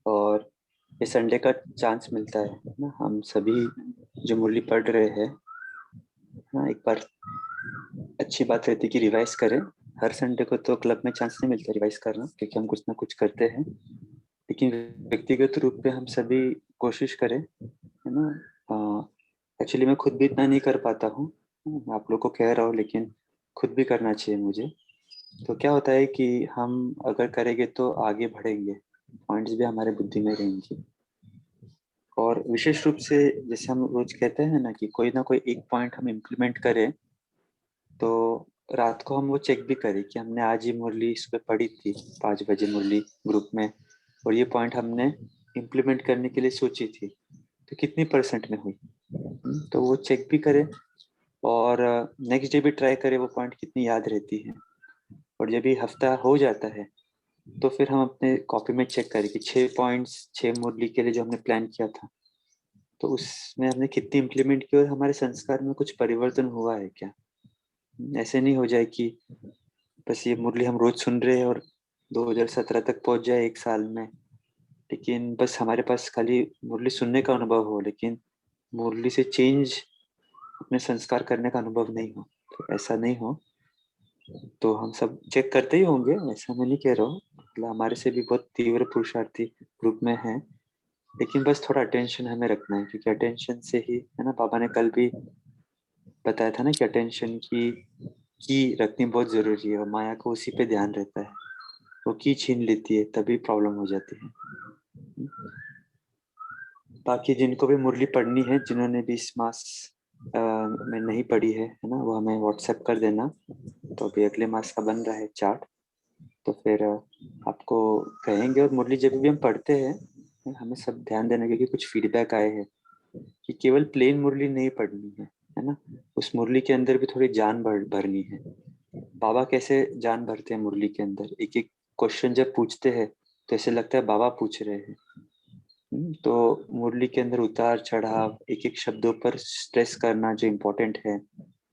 Speaker 1: और ये संडे का चांस मिलता है ना, हम सभी जो मुरली पढ़ रहे हैं हाँ, एक बार अच्छी बात रहती है कि रिवाइज करें। हर संडे को तो क्लब में चांस नहीं मिलता रिवाइज करना, क्योंकि हम कुछ ना कुछ करते हैं, लेकिन व्यक्तिगत रूप पे हम सभी कोशिश करें, है ना। एक्चुअली मैं खुद भी इतना नहीं कर पाता हूँ, आप लोग को कह रहा हूँ, लेकिन खुद भी करना चाहिए मुझे। तो क्या होता है कि हम अगर करेंगे तो आगे बढ़ेंगे, पॉइंट्स भी हमारे बुद्धि में रहेंगे। और विशेष रूप से जैसे हम रोज कहते हैं ना कि कोई ना कोई एक पॉइंट हम इम्प्लीमेंट करें, तो रात को हम वो चेक भी करें कि हमने आज ही मुरली सुबह पढ़ी थी 5 बजे मुरली ग्रुप में, और ये पॉइंट हमने इम्प्लीमेंट करने के लिए सोची थी, तो कितनी % में हुई। तो वो चेक भी करें, और नेक्स्ट डे भी ट्राई करें वो पॉइंट कितनी याद रहती है। और जब ये हफ्ता हो जाता है तो फिर हम अपने कॉपी में चेक करें कि 6 पॉइंट्स 6 मुरली के लिए जो हमने प्लान किया था, तो उसमें हमने कितनी इम्प्लीमेंट की और हमारे संस्कार में कुछ परिवर्तन हुआ है क्या। ऐसे नहीं हो जाए कि बस ये मुरली हम रोज सुन रहे हैं और 2017 तक पहुंच जाए 1 साल में, लेकिन बस हमारे पास खाली मुरली सुनने का अनुभव हो, लेकिन मुरली से चेंज अपने संस्कार करने का अनुभव नहीं हो। तो ऐसा नहीं हो, तो हम सब चेक करते ही होंगे, ऐसा मैं नहीं कह रहा हूँ, मतलब हमारे से भी बहुत तीव्र पुरुषार्थी ग्रुप में है, लेकिन बस थोड़ा अटेंशन हमें रखना है, क्योंकि अटेंशन से ही, है ना, पापा ने कल भी बताया था ना कि अटेंशन की रखनी बहुत जरूरी है, और माया को उसी पे ध्यान रहता है, वो की छीन लेती है तभी प्रॉब्लम हो जाती है। बाकी जिनको भी मुरली पढ़नी है, जिन्होंने भी इस मास में नहीं पढ़ी है ना, वो हमें व्हाट्सएप कर देना। तो अभी अगले मास का बन रहा है चार्ट, तो फिर आपको कहेंगे। और मुरली जब भी हम पढ़ते हैं हमें सब ध्यान देना, क्योंकि कुछ फीडबैक आए हैं कि केवल प्लेन मुरली नहीं पढ़नी है ना, उस मुरली के अंदर भी थोड़ी जान भरनी है। बाबा कैसे जान भरते हैं मुरली के अंदर, एक एक क्वेश्चन जब पूछते हैं तो ऐसे लगता है बाबा पूछ रहे हैं। तो मुरली के अंदर उतार चढ़ाव, एक एक शब्दों पर स्ट्रेस करना जो इम्पोर्टेंट है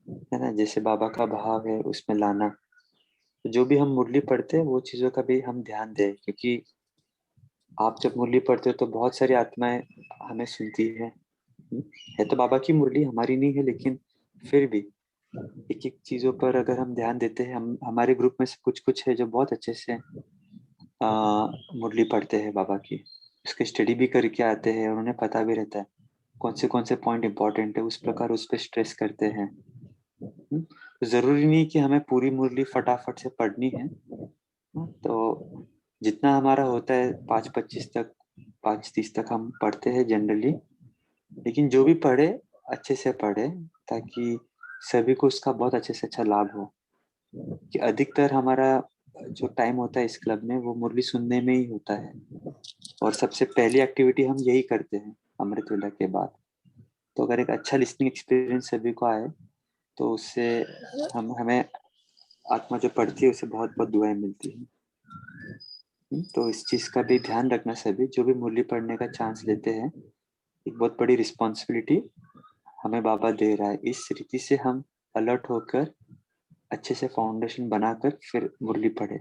Speaker 1: ना, जैसे बाबा का भाव है उसमें लाना। तो जो भी हम मुरली पढ़ते हैं वो चीजों का भी हम ध्यान दें, क्योंकि आप जब मुरली पढ़ते हो तो बहुत सारी आत्माएं हमें सुनती है तो बाबा की मुरली हमारी नहीं है, लेकिन फिर भी एक एक चीजों पर अगर हम ध्यान देते हैं, हम हमारे ग्रुप में से कुछ कुछ है जो बहुत अच्छे से मुरली पढ़ते हैं बाबा की, उसके स्टडी भी करके आते हैं, और उन्हें पता भी रहता है कौन से पॉइंट इंपॉर्टेंट है, उस प्रकार उस पर स्ट्रेस करते हैं। तो जरूरी नहीं कि हमें पूरी मुरली फटाफट से पढ़नी है, तो जितना हमारा होता है 5:25 तक 5:30 तक हम पढ़ते हैं जनरली, लेकिन जो भी पढ़े अच्छे से पढ़े, ताकि सभी को उसका बहुत अच्छे से अच्छा लाभ हो। कि अधिकतर हमारा जो टाइम होता है इस क्लब में वो मुरली सुनने में ही होता है, और सबसे पहली एक्टिविटी हम यही करते हैं अमृत वेला के बाद। तो अगर एक अच्छा लिसनिंग एक्सपीरियंस सभी को आए तो उससे हमें आत्मा जो पढ़ती है उसे बहुत बहुत दुआएं मिलती हैं। तो इस चीज का भी ध्यान रखना, सभी जो भी मुरली पढ़ने का चांस लेते हैं, एक बहुत बड़ी रिस्पॉन्सिबिलिटी हमें बाबा दे रहा है। इस रीति से हम अलर्ट होकर अच्छे से फाउंडेशन बनाकर फिर मुरली पढ़े।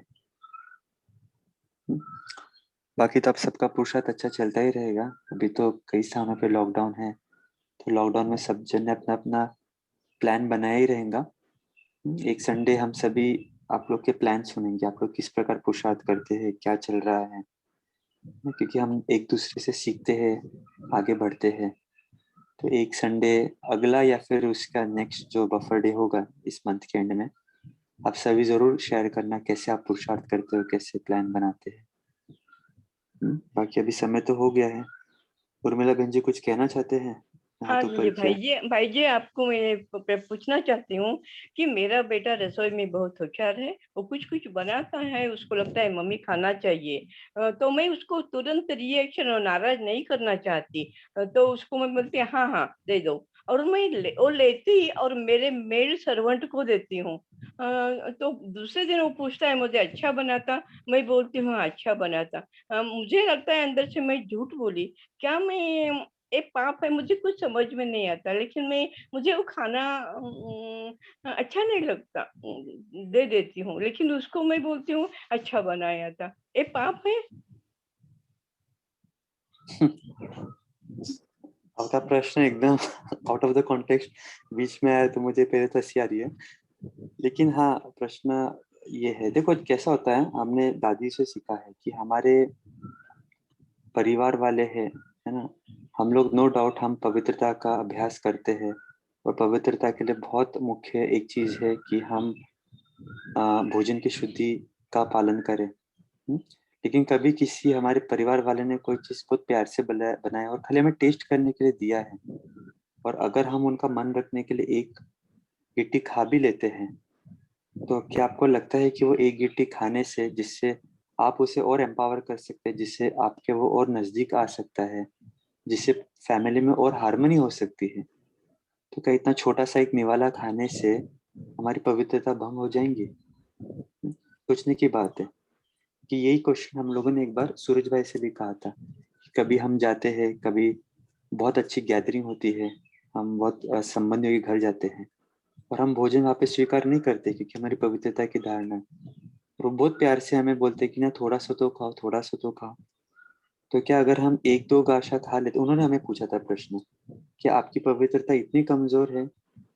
Speaker 1: बाकी तो अब सबका पुरुषार्थ अच्छा चलता ही रहेगा। अभी तो कई स्थानों पे लॉकडाउन है, तो लॉकडाउन में सब जन ने अपना अपना प्लान बनाया ही रहेगा। एक संडे हम सभी आप लोग के प्लान सुनेंगे, आप लोग किस प्रकार पुरुषार्थ करते हैं, क्या चल रहा है, क्योंकि हम एक दूसरे से सीखते हैं, आगे बढ़ते हैं। तो एक संडे अगला या फिर उसका नेक्स्ट जो बफर डे होगा इस मंथ के एंड में, आप सभी जरूर शेयर करना कैसे आप पुरुषार्थ करते हो, कैसे प्लान बनाते हैं। बाकी अभी समय तो हो गया है। उर्मिला बहन जी कुछ कहना चाहते हैं?
Speaker 4: हाँ
Speaker 1: हाथ ऊपर किया।
Speaker 4: भाई जी आपको मैं पूछना चाहती हूँ कि मेरा बेटा रसोई में बहुत होशियार है, वो कुछ कुछ बनाता है, उसको लगता है मम्मी खाना चाहिए, तो मैं उसको तुरंत रिएक्शन और नाराज नहीं करना चाहती, तो उसको मैं बोलती हाँ हाँ दे दो, और मैं वो लेती और मेरे मेल सर्वेंट को देती हूँ। तो दूसरे दिन वो पूछता है मुझे अच्छा बनाता, मैं बोलती हूँ अच्छा बनाता। मुझे लगता है अंदर से मैं झूठ बोली, क्या मैं एक पाप है, मुझे कुछ समझ में नहीं आता, लेकिन मुझे वो खाना अच्छा नहीं लगता, दे देती हूँ, लेकिन उसको मैं बोलती हूँ अच्छा बनाया था। ये पाप है?
Speaker 1: आपका प्रश्न एकदम आउट ऑफ द कॉन्टेक्स्ट बीच में आया तो मुझे पहले तो हंसी आ रही है, लेकिन हाँ प्रश्न ये है, देखो कैसा होता है, हमने दादी से सीखा है कि हमारे परिवार वाले हैं, है ना, हम लोग नो डाउट हम पवित्रता का अभ्यास करते हैं, और पवित्रता के लिए बहुत मुख्य एक चीज है कि हम भोजन की शुद्धि का पालन करें। लेकिन कभी किसी हमारे परिवार वाले ने कोई चीज बहुत प्यार से बनाया और खाली हमें टेस्ट करने के लिए दिया है, और अगर हम उनका मन रखने के लिए एक गिट्टी खा भी लेते हैं, तो क्या आपको लगता है कि वो एक गिट्टी खाने से जिससे आप उसे और एम्पावर कर सकते हैं, जिससे आपके वो और नजदीक आ सकता है, जिससे फैमिली में और हार्मनी हो सकती है, तो क्या इतना छोटा सा एक निवाला खाने से हमारी पवित्रता भंग हो जाएंगी? सोचने की बात है कि यही क्वेश्चन हम लोगों ने एक बार सूरज भाई से भी कहा था। कभी हम जाते हैं, कभी बहुत अच्छी गैदरिंग होती है, हम बहुत संबंधियों के घर जाते हैं और हम भोजन वहाँ पे स्वीकार नहीं करते क्योंकि हमारी पवित्रता की धारणा है, और वो बहुत प्यार से हमें बोलते कि ना थोड़ा सा तो खाओ, थोड़ा सा तो खाओ। तो क्या अगर हम एक दो गाशा खा लेते, उन्होंने हमें पूछा था प्रश्न, क्या आपकी पवित्रता इतनी कमजोर है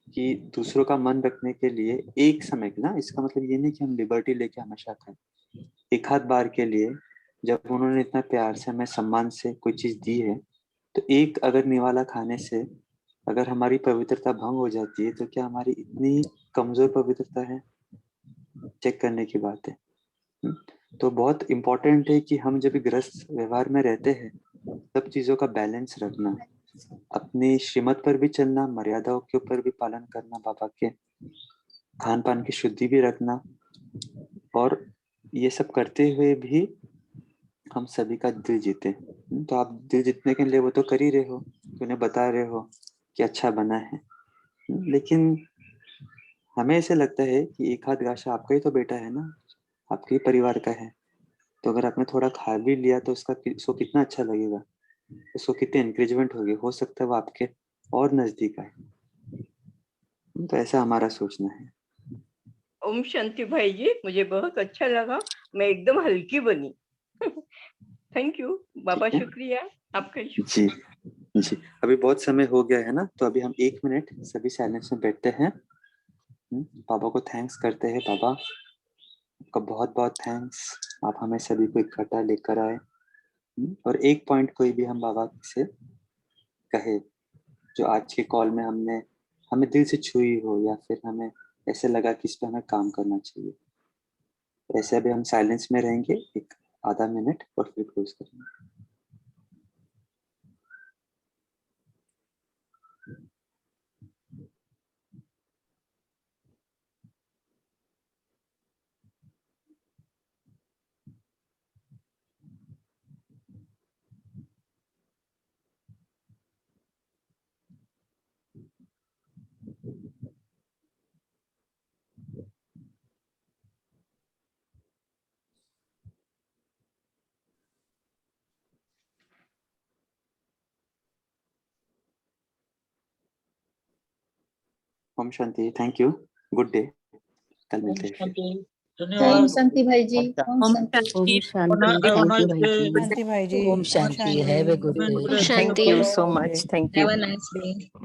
Speaker 1: कि दूसरों का मन रखने के लिए एक समय के, ना इसका मतलब ये नहीं कि हम लिबर्टी लेके हमेशा खाएं, एक आध बार के लिए जब उन्होंने इतना प्यार से हमें सम्मान से कोई चीज दी है, तो एक अगर निवाला खाने से अगर हमारी पवित्रता भंग हो जाती है, तो क्या हमारी इतनी कमजोर पवित्रता है? चेक करने की बात है। तो बहुत इम्पोर्टेंट है कि हम जब गृहस्थ व्यवहार में रहते हैं, सब चीजों का बैलेंस रखना, अपनी श्रीमत पर भी चलना, मर्यादाओं के ऊपर भी पालन करना, बाबा के खान पान की शुद्धि भी रखना, और ये सब करते हुए भी हम सभी का दिल जीते। तो आप दिल जीतने के लिए वो तो कर ही रहे हो, तो उन्हें बता रहे हो कि अच्छा बना है, लेकिन हमें ऐसे लगता है कि एक हाथ गाशा आपका ही तो बेटा है ना, आपके ही परिवार का है, तो अगर आपने थोड़ा खा भी लिया तो उसको कितना अच्छा लगेगा, उसको कितनी एनकरेजमेंट होगी, हो सकता है वो आपके और नजदीक आए। तो ऐसा हमारा सोचना है।
Speaker 4: ओम शांति भाई जी, मुझे बहुत अच्छा लगा, मैं एकदम हल्की बनी। थैंक यू बाबा, शुक्रिया आपका।
Speaker 1: जी जी, अभी बहुत समय हो गया है ना, तो अभी हम 1 मिनट सभी साइलेंस में बैठते हैं, बाबा को थैंक्स करते हैं। बाबा आपका बहुत बहुत थैंक्स, आप हमें सभी को इकट्ठा लेकर आए, और एक पॉइंट कोई भी हम बाबा से कहे जो आज के कॉल में हमें दिल से छुई हो, या फिर हमें ऐसे लगा कि इस पर हमें काम करना चाहिए। ऐसे अभी हम साइलेंस में रहेंगे एक आधा मिनट और फिर क्लोज करेंगे। Om Shanti, thank you, good day, कल मिलते हैं फिर।
Speaker 10: ओम शांति भाई जी, ओम शांति।
Speaker 3: ओम शांति, थैंक यू भाई जी।
Speaker 19: शांति भाई जी,
Speaker 18: ओम शांति, have a good day.
Speaker 19: Thank you so
Speaker 10: Have
Speaker 19: much, thank
Speaker 10: a
Speaker 19: you.
Speaker 10: nice day.